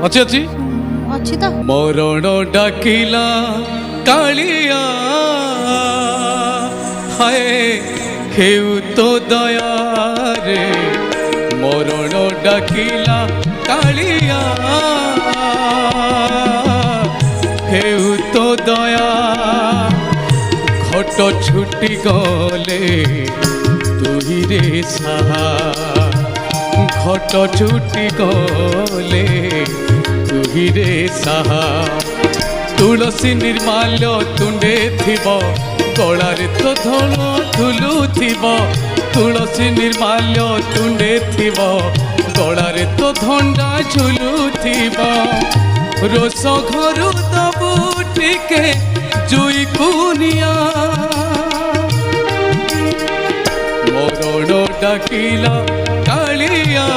ଅଛି ଅଛି ଅଛି ତ ମରଣ ଡାକିଲା କାଳିଆ ହାୟ ହେଉ ତୋ ଦୟାରେ ମରଣ ଡାକିଲା କାଳିଆ ହେଉ ତୋ ଦୟା ଘଟ ଛୁଟି ଗଲେ ତୁହିରେ ସାହା ঘট ছুটি গলে তুহিরে সাহা তুলসী নির্মাল্য তুণ্ডে থিব গলারে তো ধন ঝুলুথিব তুলসী নির্মাল্য তুণ্ডে থিব গলারে তো ধন্ডা ঝুলুথিব রোষ ঘরু দবু টিকে জুই কুনিয়া মরণ ডাকিলা কালিয়া